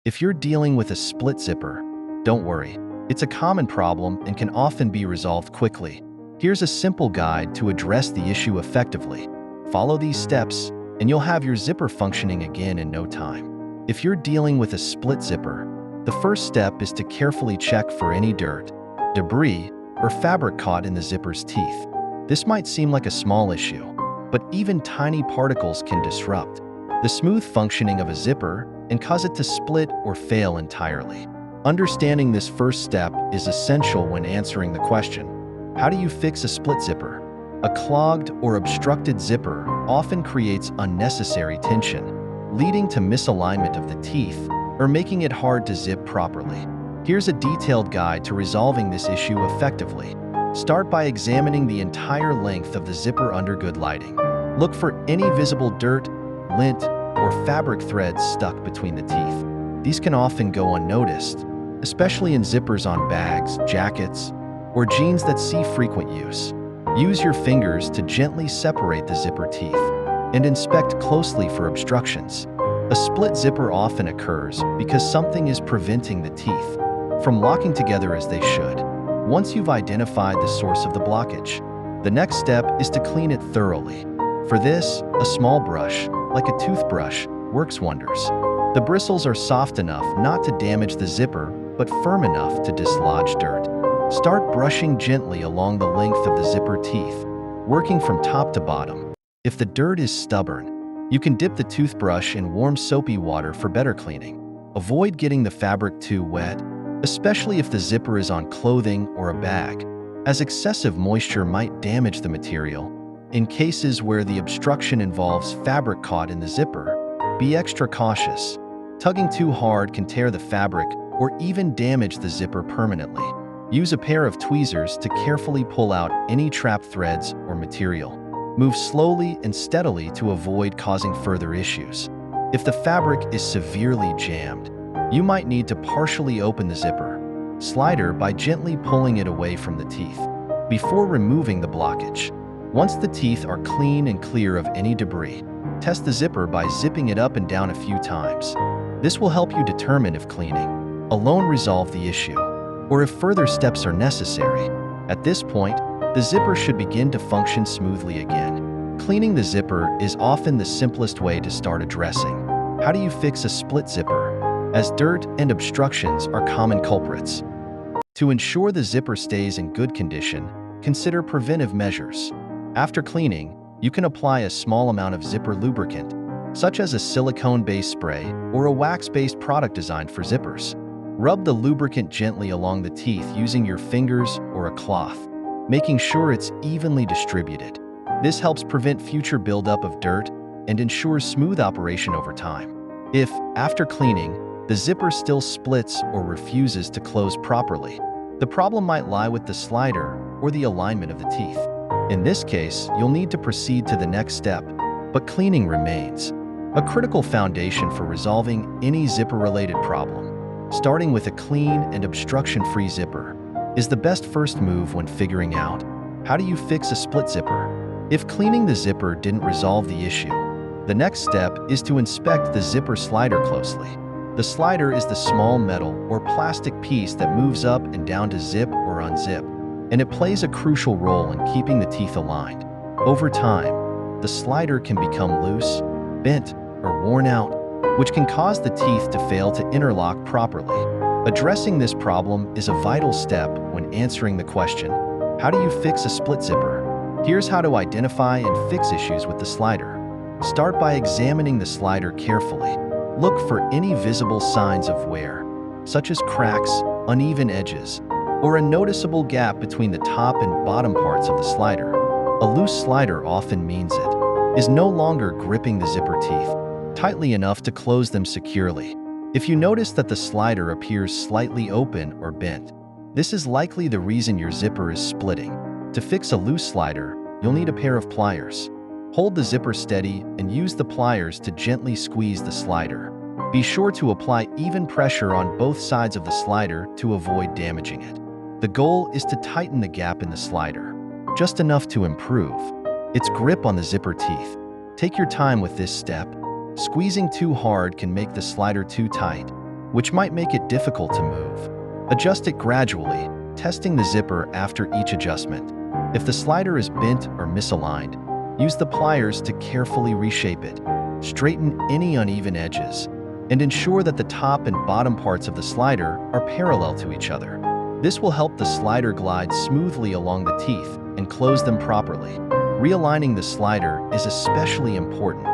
If you're dealing with a split zipper, don't worry. It's a common problem and can often be resolved quickly. Here's a simple guide to address the issue effectively. Follow these steps, and you'll have your zipper functioning again in no time. If you're dealing with a split zipper, the first step is to carefully check for any dirt, debris, or fabric caught in the zipper's teeth. This might seem like a small issue, but even tiny particles can disrupt the smooth functioning of a zipper and cause it to split or fail entirely. Understanding this first step is essential when answering the question, how do you fix a split zipper? A clogged or obstructed zipper often creates unnecessary tension, leading to misalignment of the teeth or making it hard to zip properly. Here's a detailed guide to resolving this issue effectively. Start by examining the entire length of the zipper under good lighting. Look for any visible dirt, lint, or fabric threads stuck between the teeth. These can often go unnoticed, especially in zippers on bags, jackets, or jeans that see frequent use. Use your fingers to gently separate the zipper teeth and inspect closely for obstructions. A split zipper often occurs because something is preventing the teeth from locking together as they should. Once you've identified the source of the blockage, the next step is to clean it thoroughly. For this, a small brush, like a toothbrush, works wonders. The bristles are soft enough not to damage the zipper, but firm enough to dislodge dirt. Start brushing gently along the length of the zipper teeth, working from top to bottom. If the dirt is stubborn, you can dip the toothbrush in warm soapy water for better cleaning. Avoid getting the fabric too wet, especially if the zipper is on clothing or a bag, as excessive moisture might damage the material. In cases where the obstruction involves fabric caught in the zipper, be extra cautious. Tugging too hard can tear the fabric or even damage the zipper permanently. Use a pair of tweezers to carefully pull out any trapped threads or material. Move slowly and steadily to avoid causing further issues. If the fabric is severely jammed, you might need to partially open the zipper slider by gently pulling it away from the teeth before removing the blockage. Once the teeth are clean and clear of any debris, test the zipper by zipping it up and down a few times. This will help you determine if cleaning alone resolve the issue, or if further steps are necessary. At this point, the zipper should begin to function smoothly again. Cleaning the zipper is often the simplest way to start addressing. How do you fix a split zipper? As dirt and obstructions are common culprits. To ensure the zipper stays in good condition, consider preventive measures. After cleaning, you can apply a small amount of zipper lubricant, such as a silicone-based spray or a wax-based product designed for zippers. Rub the lubricant gently along the teeth using your fingers or a cloth, making sure it's evenly distributed. This helps prevent future buildup of dirt and ensures smooth operation over time. If, after cleaning, the zipper still splits or refuses to close properly, the problem might lie with the slider or the alignment of the teeth. In this case, you'll need to proceed to the next step, but cleaning remains a critical foundation for resolving any zipper-related problem. Starting with a clean and obstruction-free zipper is the best first move when figuring out how do you fix a split zipper. If cleaning the zipper didn't resolve the issue, the next step is to inspect the zipper slider closely. The slider is the small metal or plastic piece that moves up and down to zip or unzip, and it plays a crucial role in keeping the teeth aligned. Over time, the slider can become loose, bent, or worn out, which can cause the teeth to fail to interlock properly. Addressing this problem is a vital step when answering the question, how do you fix a split zipper? Here's how to identify and fix issues with the slider. Start by examining the slider carefully. Look for any visible signs of wear, such as cracks, uneven edges, or a noticeable gap between the top and bottom parts of the slider. A loose slider often means it is no longer gripping the zipper teeth tightly enough to close them securely. If you notice that the slider appears slightly open or bent, this is likely the reason your zipper is splitting. To fix a loose slider, you'll need a pair of pliers. Hold the zipper steady and use the pliers to gently squeeze the slider. Be sure to apply even pressure on both sides of the slider to avoid damaging it. The goal is to tighten the gap in the slider, just enough to improve its grip on the zipper teeth. Take your time with this step. Squeezing too hard can make the slider too tight, which might make it difficult to move. Adjust it gradually, testing the zipper after each adjustment. If the slider is bent or misaligned, use the pliers to carefully reshape it. Straighten any uneven edges, and ensure that the top and bottom parts of the slider are parallel to each other. This will help the slider glide smoothly along the teeth and close them properly. Realigning the slider is especially important.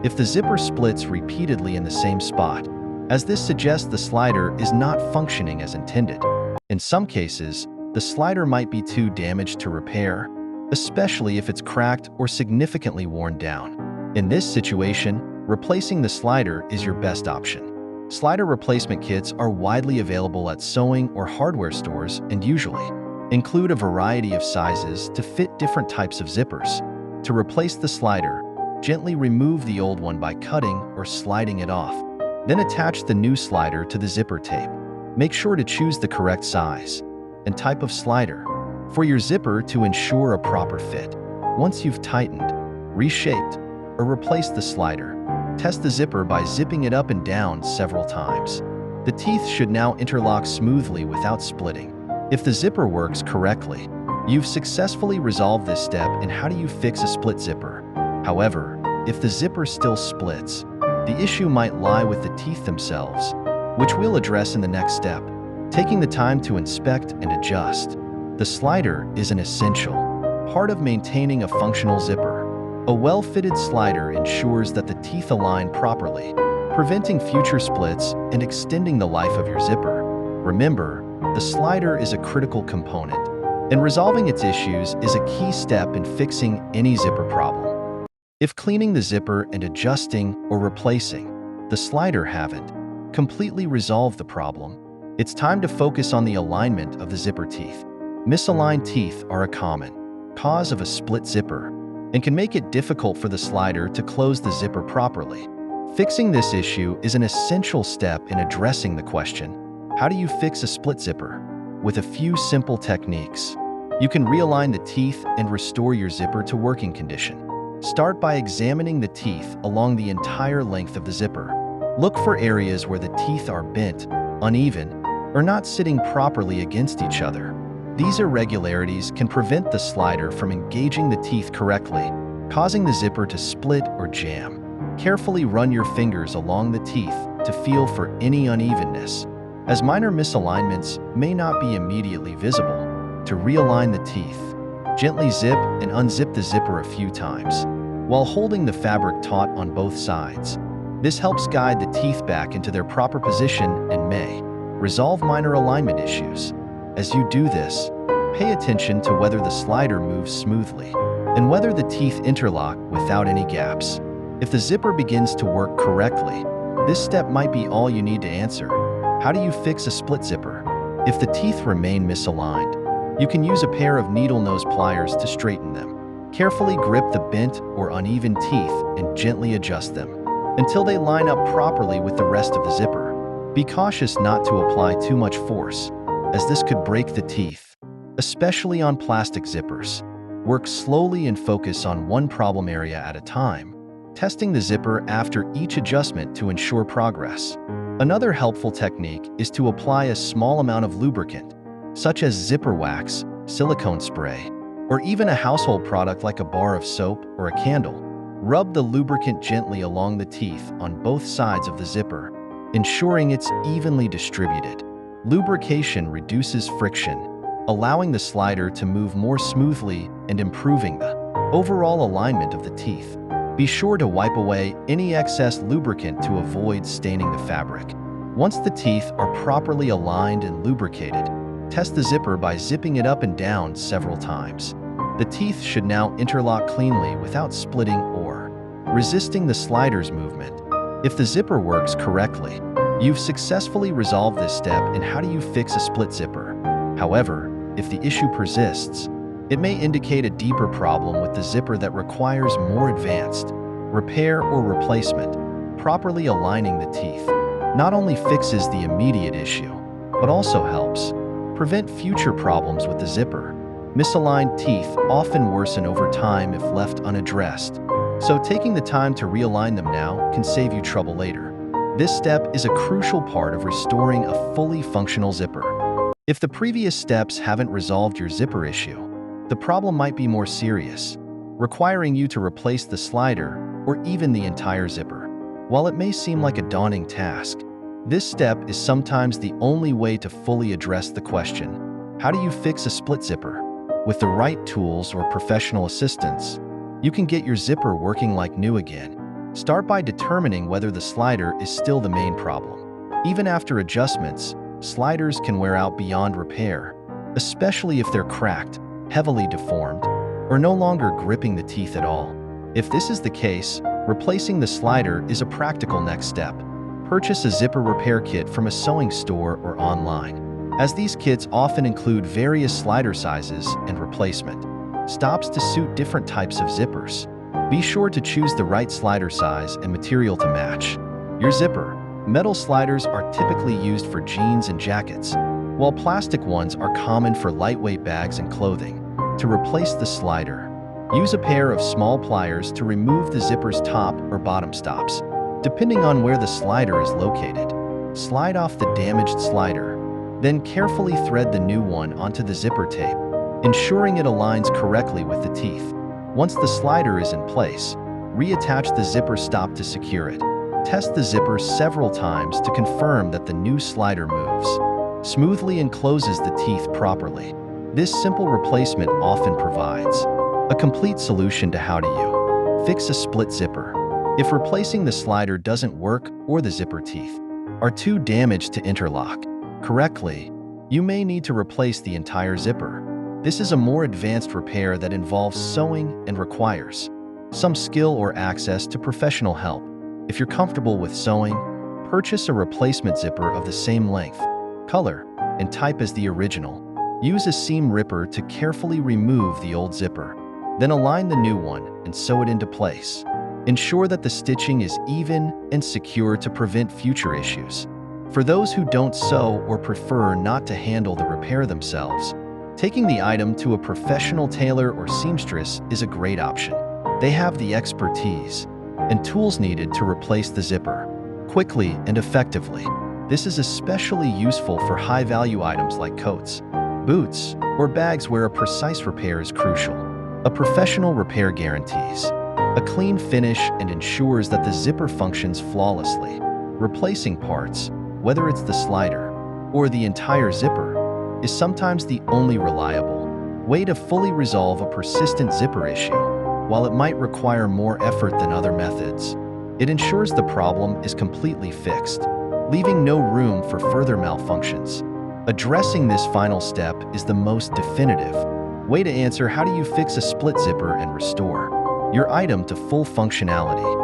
If the zipper splits repeatedly in the same spot, as this suggests the slider is not functioning as intended. In some cases, the slider might be too damaged to repair, especially if it's cracked or significantly worn down. In this situation, replacing the slider is your best option. Slider replacement kits are widely available at sewing or hardware stores and usually include a variety of sizes to fit different types of zippers. To replace the slider, gently remove the old one by cutting or sliding it off. Then attach the new slider to the zipper tape. Make sure to choose the correct size and type of slider for your zipper to ensure a proper fit. Once you've tightened, reshaped, or replaced the slider, test the zipper by zipping it up and down several times. The teeth should now interlock smoothly without splitting. If the zipper works correctly, you've successfully resolved this step in how do you fix a split zipper. However, if the zipper still splits, the issue might lie with the teeth themselves, which we'll address in the next step. Taking the time to inspect and adjust. The slider is an essential part of maintaining a functional zipper. A well-fitted slider ensures that the teeth align properly, preventing future splits and extending the life of your zipper. Remember, the slider is a critical component, and resolving its issues is a key step in fixing any zipper problem. If cleaning the zipper and adjusting or replacing the slider haven't completely resolved the problem, it's time to focus on the alignment of the zipper teeth. Misaligned teeth are a common cause of a split zipper and can make it difficult for the slider to close the zipper properly. Fixing this issue is an essential step in addressing the question, how do you fix a split zipper? With a few simple techniques, you can realign the teeth and restore your zipper to working condition. Start by examining the teeth along the entire length of the zipper. Look for areas where the teeth are bent, uneven, or not sitting properly against each other. These irregularities can prevent the slider from engaging the teeth correctly, causing the zipper to split or jam. Carefully run your fingers along the teeth to feel for any unevenness, as minor misalignments may not be immediately visible. To realign the teeth, gently zip and unzip the zipper a few times, while holding the fabric taut on both sides. This helps guide the teeth back into their proper position and may resolve minor alignment issues. As you do this, pay attention to whether the slider moves smoothly and whether the teeth interlock without any gaps. If the zipper begins to work correctly, this step might be all you need to answer. How do you fix a split zipper? If the teeth remain misaligned, you can use a pair of needle nose pliers to straighten them. Carefully grip the bent or uneven teeth and gently adjust them until they line up properly with the rest of the zipper. Be cautious not to apply too much force, as this could break the teeth, especially on plastic zippers. Work slowly and focus on one problem area at a time, testing the zipper after each adjustment to ensure progress. Another helpful technique is to apply a small amount of lubricant, such as zipper wax, silicone spray, or even a household product like a bar of soap or a candle. Rub the lubricant gently along the teeth on both sides of the zipper, ensuring it's evenly distributed. Lubrication reduces friction, allowing the slider to move more smoothly and improving the overall alignment of the teeth. Be sure to wipe away any excess lubricant to avoid staining the fabric. Once the teeth are properly aligned and lubricated, test the zipper by zipping it up and down several times. The teeth should now interlock cleanly without splitting or resisting the slider's movement. If the zipper works correctly, you've successfully resolved this step in how do you fix a split zipper. However, if the issue persists, it may indicate a deeper problem with the zipper that requires more advanced repair or replacement. Properly aligning the teeth not only fixes the immediate issue, but also helps prevent future problems with the zipper. Misaligned teeth often worsen over time if left unaddressed, so taking the time to realign them now can save you trouble later. This step is a crucial part of restoring a fully functional zipper. If the previous steps haven't resolved your zipper issue, the problem might be more serious, requiring you to replace the slider or even the entire zipper. While it may seem like a daunting task, this step is sometimes the only way to fully address the question, how do you fix a split zipper? With the right tools or professional assistance, you can get your zipper working like new again. Start by determining whether the slider is still the main problem. Even after adjustments, sliders can wear out beyond repair, especially if they're cracked, heavily deformed, or no longer gripping the teeth at all. If this is the case, replacing the slider is a practical next step. Purchase a zipper repair kit from a sewing store or online, as these kits often include various slider sizes and replacement stops to suit different types of zippers. Be sure to choose the right slider size and material to match your zipper. Metal sliders are typically used for jeans and jackets, while plastic ones are common for lightweight bags and clothing. To replace the slider, use a pair of small pliers to remove the zipper's top or bottom stops. Depending on where the slider is located, slide off the damaged slider, then carefully thread the new one onto the zipper tape, ensuring it aligns correctly with the teeth. Once the slider is in place, reattach the zipper stop to secure it. Test the zipper several times to confirm that the new slider moves smoothly and closes the teeth properly. This simple replacement often provides a complete solution to how do you fix a split zipper. If replacing the slider doesn't work or the zipper teeth are too damaged to interlock correctly, you may need to replace the entire zipper. This is a more advanced repair that involves sewing and requires some skill or access to professional help. If you're comfortable with sewing, purchase a replacement zipper of the same length, color, and type as the original. Use a seam ripper to carefully remove the old zipper. Then align the new one and sew it into place. Ensure that the stitching is even and secure to prevent future issues. For those who don't sew or prefer not to handle the repair themselves, taking the item to a professional tailor or seamstress is a great option. They have the expertise and tools needed to replace the zipper quickly and effectively. This is especially useful for high-value items like coats, boots, or bags where a precise repair is crucial. A professional repair guarantees a clean finish and ensures that the zipper functions flawlessly. Replacing parts, whether it's the slider or the entire zipper, is sometimes the only reliable way to fully resolve a persistent zipper issue. While it might require more effort than other methods, it ensures the problem is completely fixed, leaving no room for further malfunctions. Addressing this final step is the most definitive way to answer how do you fix a split zipper and restore your item to full functionality.